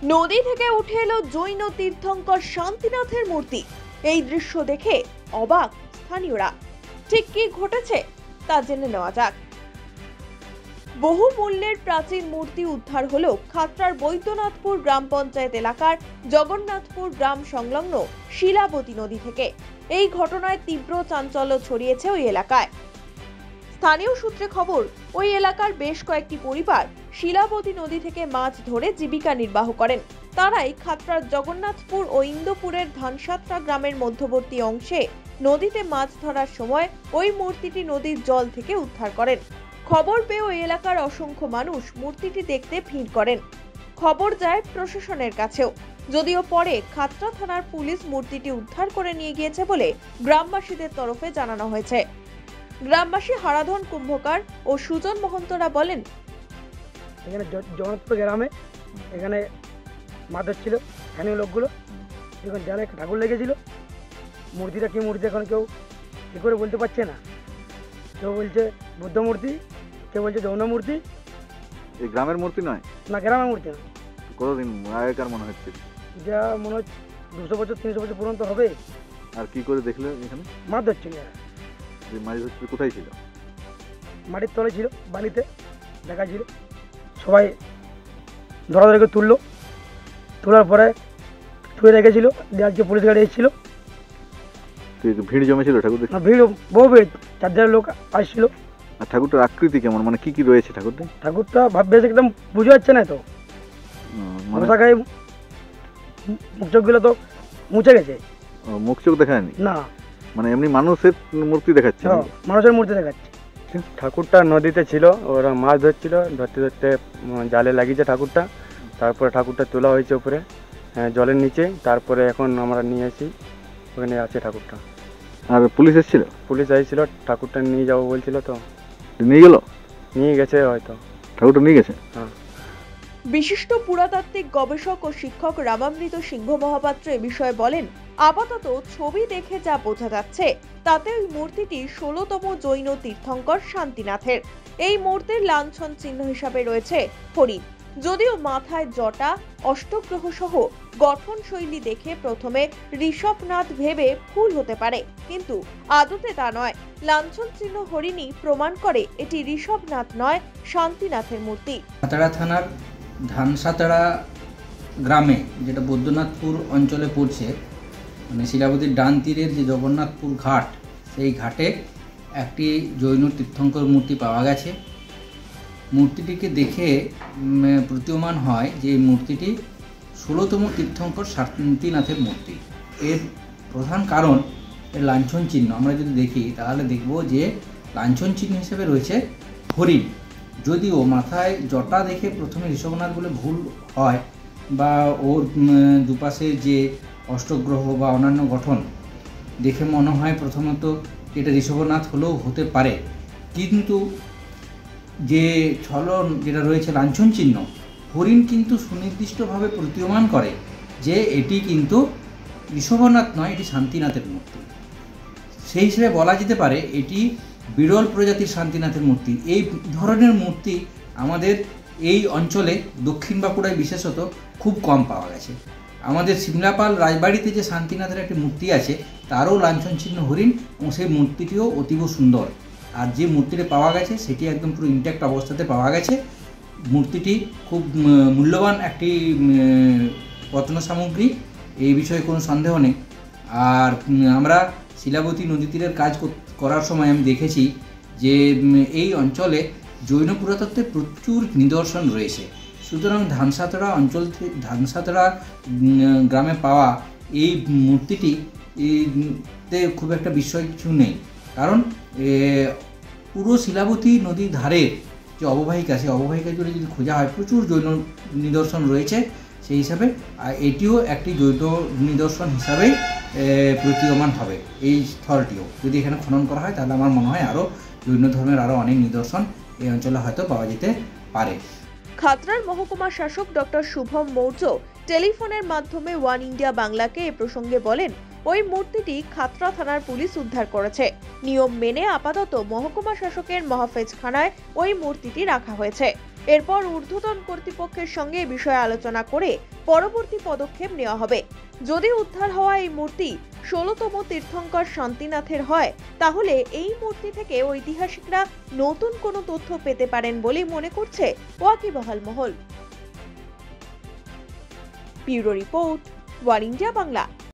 নদী থেকে উঠে এলো জৈন তীর্থঙ্কর শান্তিনাথের মূর্তি। এই দৃশ্য দেখে অবাক স্থানীয়রা। ঠিক কি ঘটেছে তা জেনে নেওয়া যাক। বহু মূল্যের প্রাচীন মূর্তি উদ্ধার হলো খাতড়ার বৈদ্যনাথপুর গ্রাম পঞ্চায়েত এলাকার জগন্নাথপুর গ্রাম সংলগ্ন শিলাবতী নদী থেকে। এই ঘটনায় তীব্র চাঞ্চল্য ছড়িয়েছে ওই এলাকায়। স্থানীয় সূত্রে খবর, ওই এলাকার বেশ কয়েকটি পরিবার শিলাবতী নদী থেকে মাছ ধরে জীবিকা নির্বাহ করেন। তারাই খাতড়ার জগন্নাথপুর ও ইন্দোপুরের ধানসাতরা গ্রামের মধ্যবর্তী অংশে নদীতে মাছ ধরার সময় ওই মূর্তিটি নদীর জল থেকে উদ্ধার করেন। খবর পেয়ে ওই এলাকার অসংখ্য মানুষ মূর্তিটি দেখতে ভিড় করেন। খবর যায় প্রশাসনের কাছেও, যদিও পরে খাতড়া থানার পুলিশ মূর্তিটি উদ্ধার করে নিয়ে গিয়েছে বলে গ্রামবাসীদের তরফে জানানো হয়েছে। গ্রামবাসী হারাধন কুম্ভকার ও সুজন মহন্তরা বলেন, এখানে জগন্নাথপুর গ্রামে এখানে মাছ ধরছিল স্থানীয় লোকগুলো। যখন জালে ঠাকুর লেগেছিল, মূর্তিটা কি মূর্তি এখন কেউ কী করে বলতে পারছে না। কেউ বলছে বুদ্ধ মূর্তি, কেউ বলছে যৌন মূর্তি। এই গ্রামের মূর্তি নয়? না, গ্রামের মূর্তি না। কতদিন আগেকার মনে হচ্ছে? যা মনে হচ্ছে 200 বছর 300 বছর পর্যন্ত হবে। আর কি করে দেখলে এখানে মাছ ধরছিল? যে মাছ ধরছিল কোথায় ছিল? মাটির তলে ছিল, বালিতে দেখা ছিল। সবাই ধরাধরি করে তুললো, তোলার পরে শুয়ে রেখেছিল। আজকে পুলিশ গাড়ি এসেছিল। ভিড় জমেছিল ঠাকুর দেখতে? ভিড়, বহু ভিড়, 4,000 লোক আসছিল। আর ঠাকুরটার আকৃতি কেমন, মানে কি কি রয়েছে ঠাকুরটা? ঠাকুরটা বেশ একদম বুঝে যাচ্ছে না তো। মশা গায়ে মুখ চোখগুলো তো মুছে গেছে। মুখ চোখ দেখা যায়নি? না, মানে এমনি মানুষের মূর্তি দেখাচ্ছে? মানুষের মূর্তি দেখাচ্ছে। ঠাকুরটা নদীতে ছিল, ওরা মাছ ধরছিল, ধরতে ধরতে জালে লাগিয়েছে ঠাকুরটা। তারপরে ঠাকুরটা তোলা হয়েছে উপরে জলের নিচে। তারপরে এখন আমরা নিয়ে এসি, ওখানে আছে ঠাকুরটা। আর পুলিশ এসেছিল? পুলিশ এসেছিল, ঠাকুরটা নিয়ে যাবো বলছিল। তো নিয়ে গেল? নিয়ে গেছে হয়তো, ঠাকুরটা নিয়ে গেছে। হ্যাঁ। বিশিষ্ট পুরাতাত্ত্বিক গবেষক ও শিক্ষক রামামৃত সিংহ মহাপাত্র এ বিষয়ে বলেন, আপাতত ছবি দেখে যা বোঝা যাচ্ছে তাতে ওই মূর্তিটি 16তম জৈন তীর্থঙ্কর শান্তিনাথের। এই মূর্তির লাঞ্ছন চিহ্ন হিসাবে রয়েছে হরিণ। যদিও মাথায় জটা, অষ্টগ্রহ সহ গঠন শৈলী দেখে প্রথমে ঋষভনাথ ভেবে ভুল হতে পারে, কিন্তু আদতে তা নয়। লাঞ্ছন চিহ্ন হরিণই প্রমাণ করে এটি ঋষভনাথ নয়, শান্তিনাথের মূর্তি। খাতড়া থানার ধানসাতড়া গ্রামে, যেটা বৈদ্যনাথপুর অঞ্চলে পড়ছে, মানে শিলাবতীর ডান তীরের যে জগন্নাথপুর ঘাট, সেই ঘাটে একটি জৈন তীর্থঙ্কর মূর্তি পাওয়া গেছে। মূর্তিটিকে দেখে প্রতীয়মান হয় যে এই মূর্তিটি 16তম তীর্থঙ্কর শান্তিনাথের মূর্তি। এর প্রধান কারণ এর লাঞ্ছন চিহ্ন। আমরা যদি দেখি তাহলে দেখব যে লাঞ্ছন চিহ্ন হিসেবে রয়েছে হরিণ। যদিও মাথায় জটা দেখে প্রথমে ঋষভনাথ বলে ভুল হয়, বা ওর দুপাশে যে অষ্টগ্রহ বা অন্যান্য গঠন দেখে মনে হয় প্রথমত এটা ঋষভনাথ হলেও হতে পারে, কিন্তু যে ছলন যেটা রয়েছে লাঞ্ছন চিহ্ন, হরিণ কিন্তু সুনির্দিষ্টভাবে প্রতীয়মান করে যে এটি কিন্তু ঋষভনাথ নয়, এটি শান্তিনাথের মূর্তি। সেই হিসেবে বলা যেতে পারে এটি বিরল প্রজাতির শান্তিনাথের মূর্তি। এই ধরনের মূর্তি আমাদের এই অঞ্চলে দক্ষিণ বাঁকুড়ায় বিশেষত খুব কম পাওয়া গেছে। আমাদের সিমলাপাল রাজবাড়িতে যে শান্তিনাথের একটি মূর্তি আছে, তারও লাঞ্ছন চিহ্ন হরিণ, এবং সেই মূর্তিটিও অতীব সুন্দর। আর যে মূর্তিটি পাওয়া গেছে সেটি একদম পুরো ইনট্যাক্ট অবস্থাতে পাওয়া গেছে। মূর্তিটি খুব মূল্যবান একটি রত্ন সামগ্রী, এই বিষয়ে কোনো সন্দেহ নেই। আর আমরা শিলাবতী নদী তীরের কাজ করার সময় আমি দেখেছি যে এই অঞ্চলে জৈন পুরাতত্ত্বের প্রচুর নিদর্শন রয়েছে। সুতরাং ধানসাতড়া অঞ্চল থেকে, ধানসাতড়া গ্রামে পাওয়া এই মূর্তিটিতে খুব একটা বিস্ময় কিছু নেই, কারণ পুরো শিলাবতী নদীর ধারে যে অববাহিকা, সেই অববাহিকা জুড়ে যদি খোঁজা হয় প্রচুর জৈন নিদর্শন রয়েছে। সেই হিসাবে এটিও একটি জৈন নিদর্শন হিসাবেই প্রতীয়মান হবে। এই স্থলটিও যদি এখানে খনন করা হয় তাহলে আমার মনে হয় আরও জৈন ধর্মের আরও অনেক নিদর্শন এই অঞ্চলে হয়তো পাওয়া যেতে পারে। খাতড়ার মহকুমা শাসক ডক্টর শুভম মৌর্য টেলিফোনের মাধ্যমে ওয়ান ইন্ডিয়া বাংলাকে এ প্রসঙ্গে বলেন, ওই মূর্তিটি খাতড়া থানার পুলিশ উদ্ধার করেছে। নিয়ম মেনে আপাতত মহকুমা শাসকের মহাফেজখানায় ওই মূর্তিটি রাখা হয়েছে। এরপর ঊর্ধ্বতন কর্তৃপক্ষের সঙ্গে এ বিষয়ে আলোচনা করে পরবর্তী পদক্ষেপ নেওয়া হবে। যদি উদ্ধার হওয়া এই মূর্তি 16তম তীর্থঙ্কর শান্তিনাথের হয়, তাহলে এই মূর্তি থেকে ঐতিহাসিকরা নতুন কোনো তথ্য পেতে পারেন বলে মনে করছে ওয়াকিবহাল মহল। Bureau report, one India Bangla.